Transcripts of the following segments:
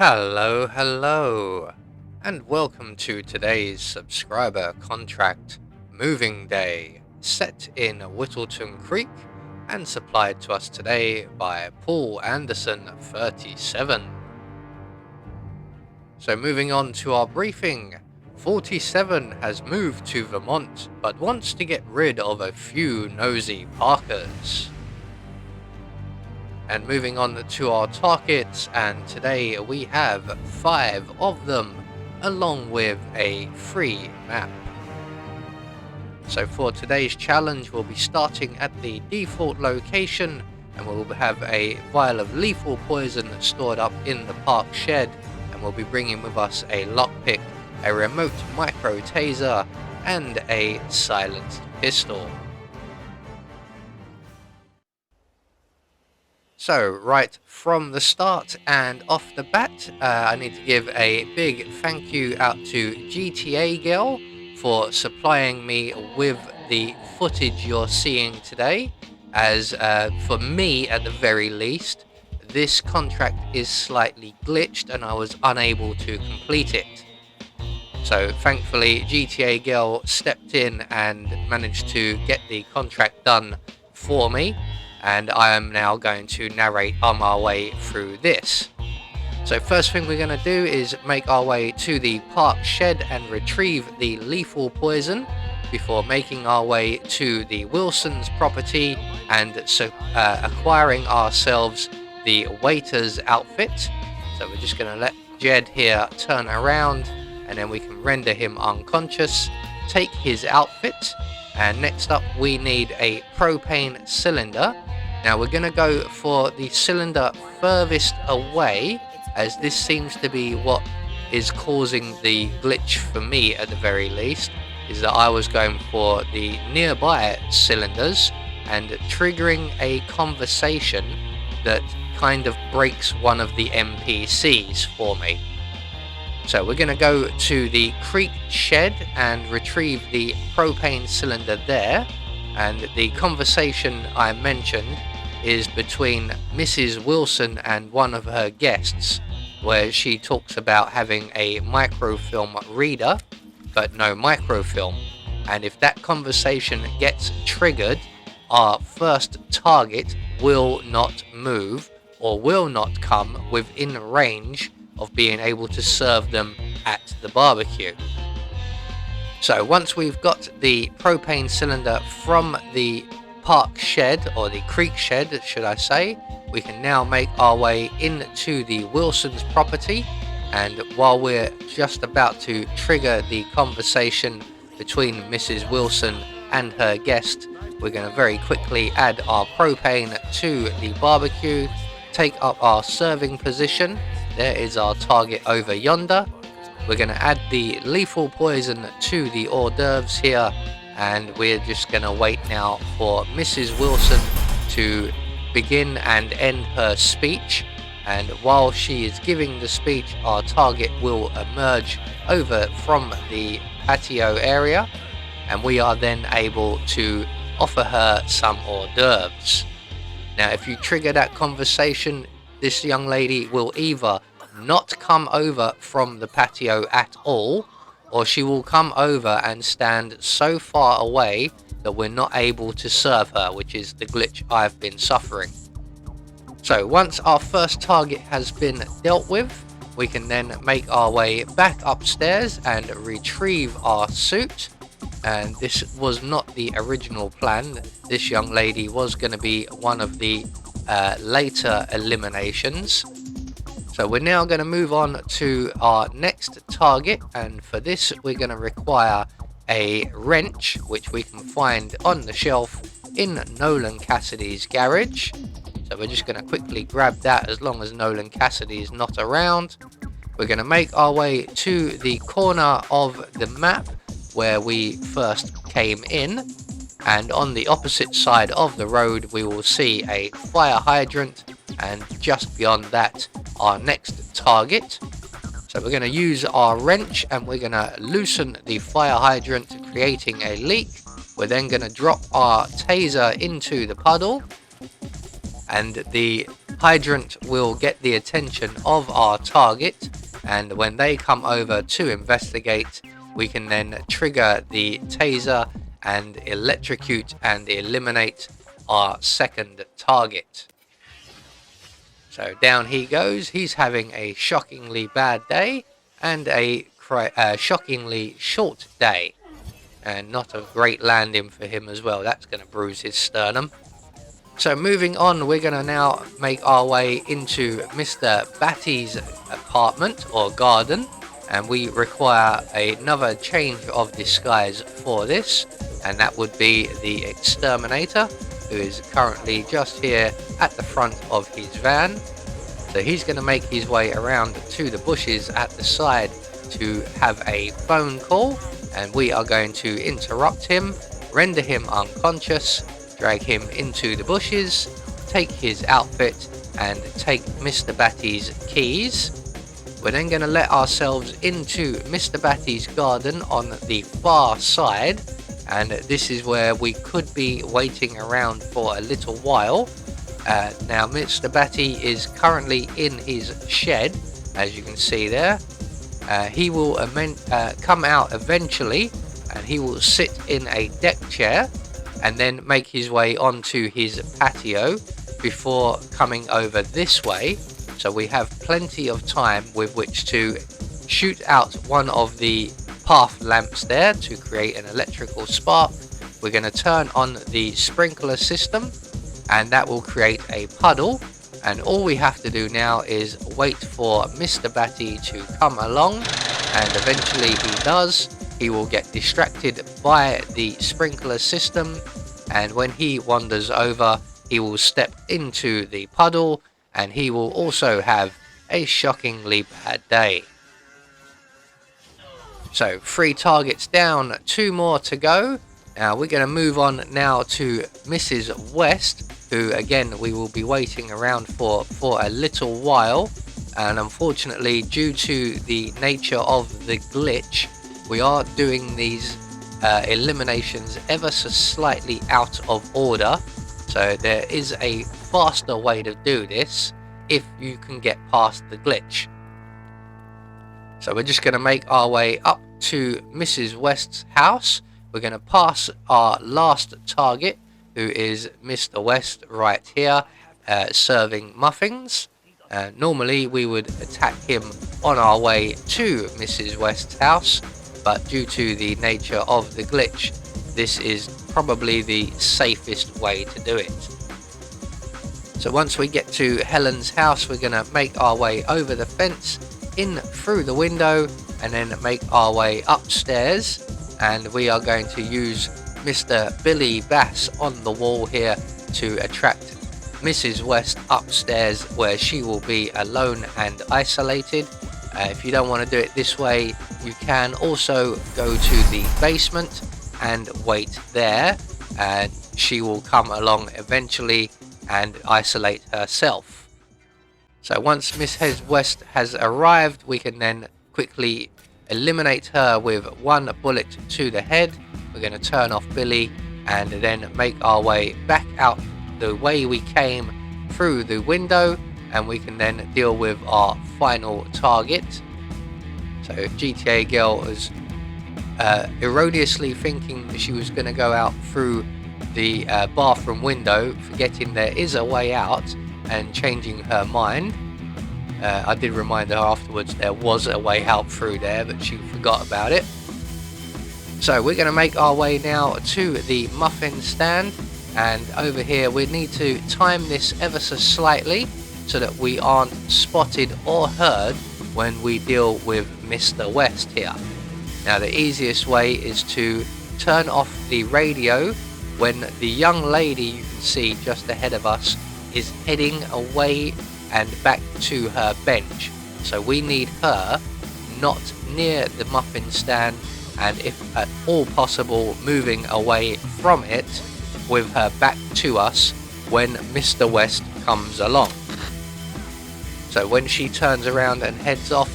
Hello, and welcome to today's subscriber contract moving day, set in Whittleton Creek and supplied to us today by Paul Anderson 37. So moving on to our briefing, 47 has moved to Vermont but wants to get rid of a few nosy Parkers. And moving on to our targets, and today we have 5 of them, along with a free map. So for today's challenge, we'll be starting at the default location, and we'll have a vial of lethal poison stored up in the park shed, and we'll be bringing with us a lockpick, a remote micro taser, and a silenced pistol. So right from the start and off the bat, I need to give a big thank you out to GTA Girl for supplying me with the footage you're seeing today, as for me at the very least, this contract is slightly glitched and I was unable to complete it. So thankfully GTA Girl stepped in and managed to get the contract done for me, and I am now going to narrate on our way through this. So first thing we're going to do is make our way to the park shed and retrieve the lethal poison before making our way to the Wilson's property and acquiring ourselves the waiter's outfit. So we're just going to let Jed here turn around, and then we can render him unconscious, take his outfit, and next up we need a propane cylinder. Now we're going to go for the cylinder furthest away, as this seems to be what is causing the glitch for me at the very least, is that I was going for the nearby cylinders and triggering a conversation that kind of breaks one of the NPCs for me. So we're going to go to the creek shed and retrieve the propane cylinder there, and the conversation I mentioned is between Mrs. Wilson and one of her guests, where she talks about having a microfilm reader but no microfilm, and if that conversation gets triggered, our first target will not move or will not come within range of being able to serve them at the barbecue. So once we've got the propane cylinder from the park shed, or the creek shed should I say, we can now make our way into the Wilson's property, and while we're just about to trigger the conversation between Mrs. Wilson and her guest, we're going to very quickly add our propane to the barbecue, take up our serving position. There is our target over yonder. We're going to add the lethal poison to the hors d'oeuvres here, and we're just going to wait now for Mrs. Wilson to begin and end her speech. And while she is giving the speech, our target will emerge over from the patio area, and we are then able to offer her some hors d'oeuvres. Now, if you trigger that conversation, this young lady will either not come over from the patio at all, or she will come over and stand so far away that we're not able to serve her, which is the glitch I've been suffering. So once our first target has been dealt with, we can then make our way back upstairs and retrieve our suit. And this was not the original plan. This young lady was going to be one of the later eliminations. So we're now going to move on to our next target, and for this we're going to require a wrench, which we can find on the shelf in Nolan Cassidy's garage. So we're just going to quickly grab that as long as Nolan Cassidy is not around. We're going to make our way to the corner of the map where we first came in, and on the opposite side of the road we will see a fire hydrant, and just beyond that our next target. So we're going to use our wrench and we're going to loosen the fire hydrant, creating a leak. We're then going to drop our taser into the puddle, and the Hydrant will get the attention of our target, and when they come over to investigate, we can then trigger the taser and electrocute and eliminate our second target. So down he goes. He's having a shockingly bad day and a shockingly short day, and not a great landing for him as well. That's going to bruise his sternum. So moving on, we're going to now make our way into Mr. Batty's apartment or garden, and we require another change of disguise for this, and that would be the exterminator, who is currently just here at the front of his van. So he's going to make his way around to the bushes at the side to have a phone call, and we are going to interrupt him, render him unconscious, drag him into the bushes, take his outfit, and take Mr. Batty's keys. We're then going to let ourselves into Mr. Batty's garden on the far side, and this is where we could be waiting around for a little while. Now Mr. Batty is currently in his shed, as you can see there. He will come out eventually, and he will sit in a deck chair and then make his way onto his patio before coming over this way. So we have plenty of time with which to shoot out one of the path lamps there to create an electrical spark. We're going to turn on the sprinkler system, and that will create a puddle. And all we have to do now is wait for Mr. Batty to come along, and eventually he does. He will get distracted by the sprinkler system, and when he wanders over, he will step into the puddle, and he will also have a shockingly bad day. So 3 targets down, 2 more to go. Now we're going to move on now to Mrs. West, who again we will be waiting around for a little while, and unfortunately due to the nature of the glitch, we are doing these eliminations ever so slightly out of order. So there is a faster way to do this if you can get past the glitch. So we're just going to make our way up to Mrs. West's house. We're going to pass our last target, who is Mr. West right here, serving muffins. Normally we would attack him on our way to Mrs. West's house, but due to the nature of the glitch, this is probably the safest way to do it. So once we get to Helen's house, we're going to make our way over the fence, in through the window, and then make our way upstairs, and we are going to use Mr. Billy Bass on the wall here to attract Mrs. West upstairs, where she will be alone and isolated. If you don't want to do it this way, you can also go to the basement and wait there, and she will come along eventually and isolate herself. So once Mrs. West has arrived, we can then quickly eliminate her with 1 bullet to the head. We're going to turn off Billy and then make our way back out the way we came through the window, and we can then deal with our final target. So GTA girl was erroneously thinking that she was going to go out through the bathroom window, forgetting there is a way out, and changing her mind. I did remind her afterwards there was a way out through there, but she forgot about it. So we're going to make our way now to the muffin stand, and over here we need to time this ever so slightly so that we aren't spotted or heard when we deal with Mr. West here. Now the easiest way is to turn off the radio when the young lady you can see just ahead of us is heading away and back to her bench. So we need her not near the muffin stand, and if at all possible moving away from it with her back to us when Mr. West comes along. So when she turns around and heads off,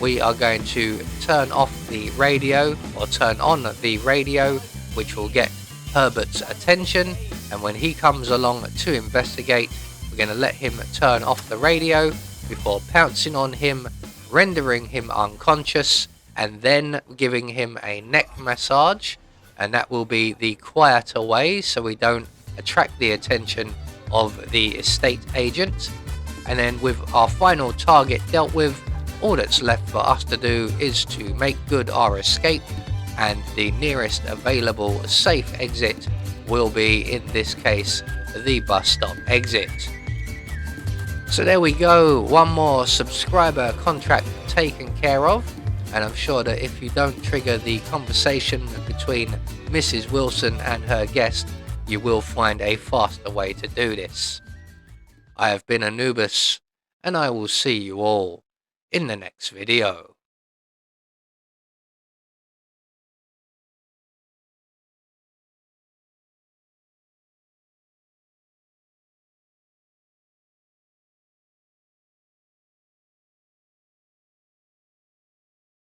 we are going to turn off the radio, or turn on the radio, which will get Herbert's attention, and when he comes along to investigate, we're We're going to let him turn off the radio before pouncing on him, rendering him unconscious, and then giving him a neck massage. And that will be the quieter way, so we don't attract the attention of the estate agent. And then with our final target dealt with, all that's left for us to do is to make good our escape, and the nearest available safe exit will be, in this case, the bus stop exit. So there we go, one more subscriber contract taken care of, and I'm sure that if you don't trigger the conversation between Mrs. Wilson and her guest, you will find a faster way to do this. I have been Anubis, and I will see you all in the next video.